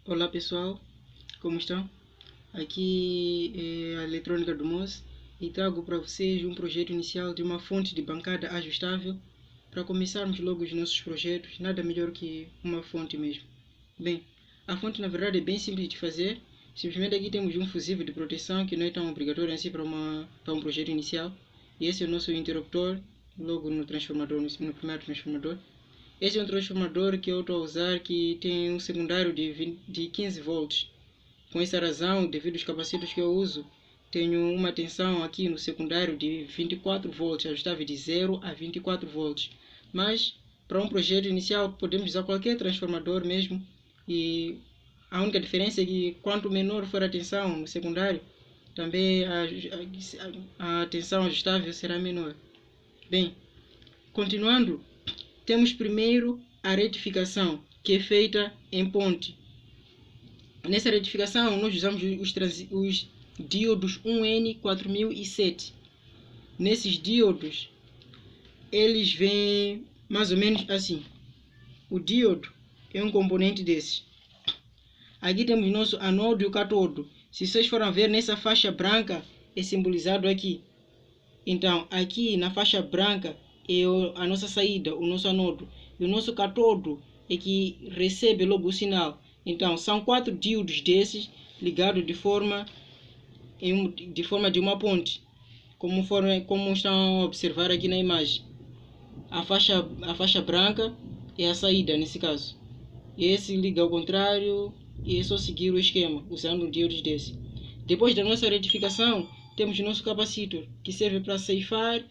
Olá pessoal, como estão? Aqui é a eletrônica do MOS e trago para vocês um projeto inicial de uma fonte de bancada ajustável para começarmos logo os nossos projetos, nada melhor que uma fonte mesmo. Bem, a fonte na verdade é bem simples de fazer, simplesmente aqui temos um fusível de proteção que não é tão obrigatório em si para um projeto inicial e esse é o nosso interruptor logo no transformador, no primeiro transformador. Esse é um transformador que eu estou a usar que tem um secundário de 15 volts. Com essa razão, devido aos capacitores que eu uso, tenho uma tensão aqui no secundário de 24 volts, ajustável de 0 a 24 volts. Mas, para um projeto inicial, podemos usar qualquer transformador mesmo. E a única diferença é que quanto menor for a tensão no secundário, também a tensão ajustável será menor. Bem, continuando, temos primeiro a retificação, que é feita em ponte. Nessa retificação, nós usamos os diodos 1N4007. Nesses diodos, eles vêm mais ou menos assim. O diodo é um componente desses. Aqui temos nosso anodo e o catodo. Se vocês forem ver nessa faixa branca, é simbolizado aqui. Então, aqui na faixa branca é a nossa saída, o nosso anodo. E o nosso catodo é que recebe logo o sinal. Então, são 4 diodos desses ligados de forma de uma ponte. Como estão a observar aqui na imagem. A faixa branca é a saída, nesse caso. Esse liga ao contrário e é só seguir o esquema, usando diodos desse. Depois da nossa retificação, temos o nosso capacitor, que serve para ceifar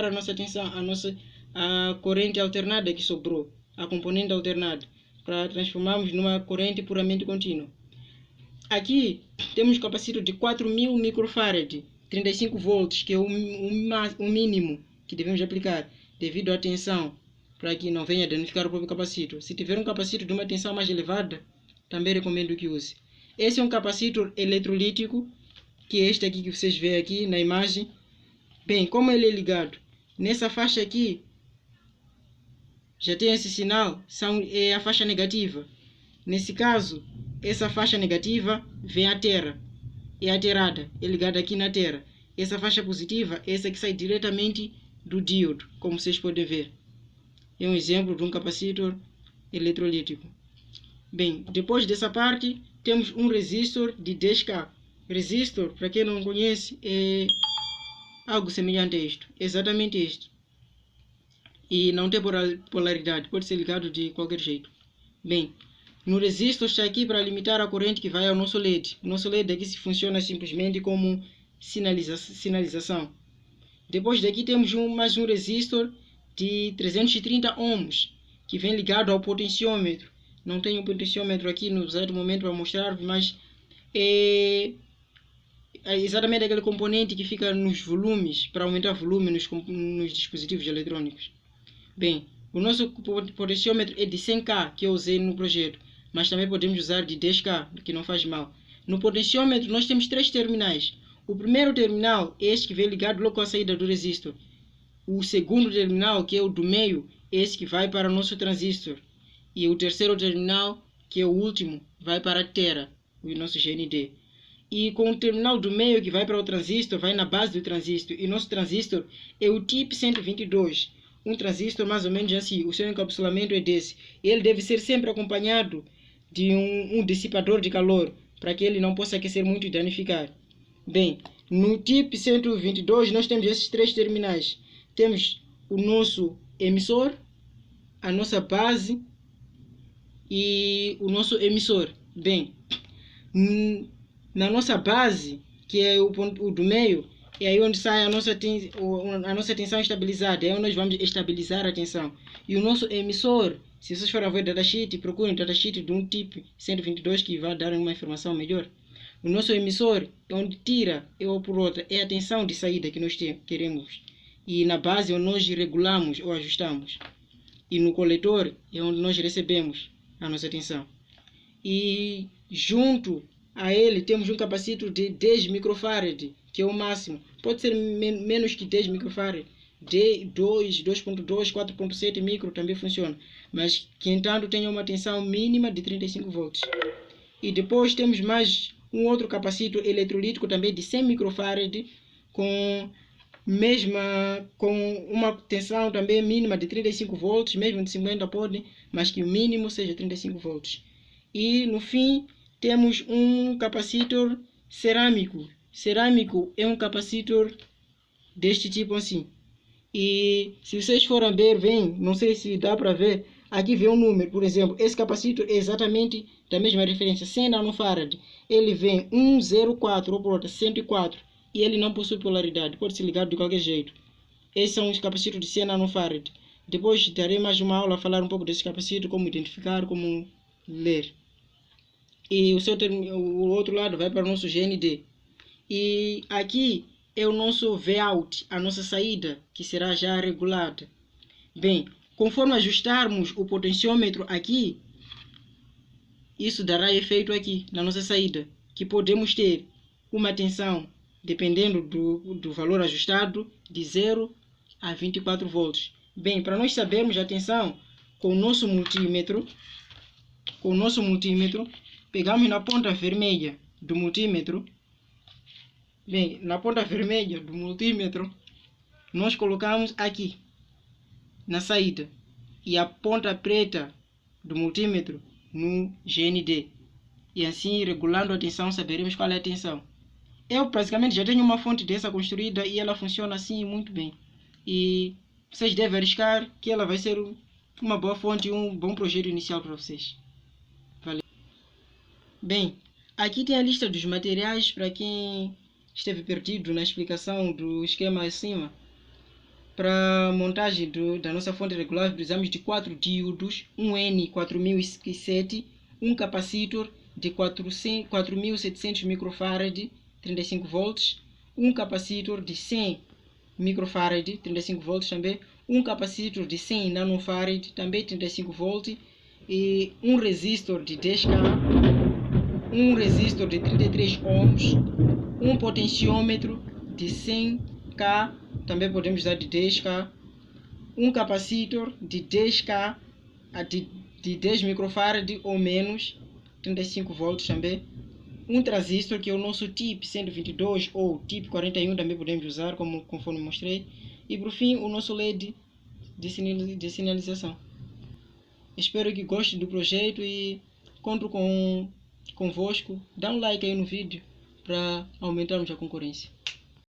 a nossa tensão, a corrente alternada que sobrou, a componente alternada, para transformarmos numa corrente puramente contínua. Aqui temos o capacitor de 4000 microfarad, 35 volts, que é o mínimo que devemos aplicar, devido à tensão, para que não venha danificar o próprio capacitor. Se tiver um capacitor de uma tensão mais elevada, também recomendo que use. Esse é um capacitor eletrolítico, que é este aqui que vocês veem aqui na imagem. Bem, como ele é ligado nessa faixa aqui, já tem esse sinal, é a faixa negativa. Nesse caso, essa faixa negativa vem à terra, é alterada, é ligada aqui na terra. Essa faixa positiva é essa que sai diretamente do diodo, como vocês podem ver. É um exemplo de um capacitor eletrolítico. Bem, depois dessa parte, temos um resistor de 10K. Resistor, para quem não conhece, é algo semelhante a isto, exatamente isto. E não tem polaridade, pode ser ligado de qualquer jeito. Bem, no resistor está aqui para limitar a corrente que vai ao nosso LED. O nosso LED aqui funciona simplesmente como sinalização. Depois daqui temos mais um resistor de 330 ohms, que vem ligado ao potenciômetro. Não tenho um potenciômetro aqui no exato momento para mostrar, mas é exatamente aquele componente que fica nos volumes, para aumentar o volume nos dispositivos eletrônicos. Bem, o nosso potenciômetro é de 100K, que eu usei no projeto, mas também podemos usar de 10K, que não faz mal. No potenciômetro nós temos 3 terminais. O primeiro terminal é este que vem ligado logo à saída do resistor. O segundo terminal, que é o do meio, é esse que vai para o nosso transistor. E o terceiro terminal, que é o último, vai para a tera, o nosso GND. E com o terminal do meio que vai para o transistor, vai na base do transistor. E nosso transistor é o TIP 122. Um transistor mais ou menos assim, o seu encapsulamento é desse. Ele deve ser sempre acompanhado de um dissipador de calor, para que ele não possa aquecer muito e danificar. Bem, no TIP 122 nós temos esses 3 terminais. Temos o nosso emissor, a nossa base e o nosso emissor. Bem, na nossa base, que é o do meio, é aí onde sai a nossa tensão estabilizada, é onde nós vamos estabilizar a tensão. E o nosso emissor, se vocês forem ver datasheet, procurem datasheet de um TIP 122 que vai dar uma informação melhor. O nosso emissor é onde tira, ou por outra, é a tensão de saída que nós queremos. E na base é onde nós regulamos ou ajustamos. E no coletor é onde nós recebemos a nossa tensão. E junto a ele temos um capacitor de 10 microfarad, que é o máximo. Pode ser menos que 10 microfarad, 2.2, 4.7 micro também funciona, mas que entanto tenha uma tensão mínima de 35 volts. E depois temos mais um outro capacitor eletrolítico também de 100 microfarad com uma tensão também mínima de 35 volts, mesmo de 50 pode, mas que o mínimo seja 35 volts. E no fim temos um capacitor cerâmico. Cerâmico é um capacitor deste tipo assim. E se vocês forem ver bem, não sei se dá para ver, aqui vem um número, por exemplo, esse capacitor é exatamente da mesma referência, 100 nanofarad. Ele vem 104 ou por outra 104 e ele não possui polaridade, pode ser ligado de qualquer jeito. Esses são os capacitores de 100 nanofarad. Depois darei mais uma aula a falar um pouco desse capacitor, como identificar, como ler. E o outro lado vai para o nosso GND. E aqui é o nosso Vout, a nossa saída, que será já regulada. Bem, conforme ajustarmos o potenciômetro aqui, isso dará efeito aqui na nossa saída, que podemos ter uma tensão, dependendo do valor ajustado, de 0 a 24 volts. Bem, para nós sabermos a tensão com o nosso multímetro, pegamos na ponta vermelha do multímetro. Bem, na ponta vermelha do multímetro, nós colocamos aqui, na saída, e a ponta preta do multímetro no GND. E assim, regulando a tensão, saberemos qual é a tensão. Eu, praticamente, já tenho uma fonte dessa construída e ela funciona assim muito bem. E vocês devem arriscar que ela vai ser uma boa fonte e um bom projeto inicial para vocês. Valeu. Bem, aqui tem a lista dos materiais para quem esteve perdido na explicação do esquema acima. Para a montagem da nossa fonte regular, precisamos de 4 diodos, um N4007, um capacitor de 4700 microfarad, 35 volts, um capacitor de 100 microfarad, 35 volts também, um capacitor de 100 nanofarad, também 35 volts, e um resistor de 10K, um resistor de 33 ohms, um potenciômetro de 100K, também podemos usar de 10K, um capacitor de 10K, de 10 microfarad ou menos, 35 volts também, um transistor que é o nosso TIP 122 ou TIP 41 também podemos usar, conforme mostrei, e por fim o nosso LED de sinalização. Espero que gostem do projeto e conto convosco. Dá um like aí no vídeo para aumentarmos a concorrência.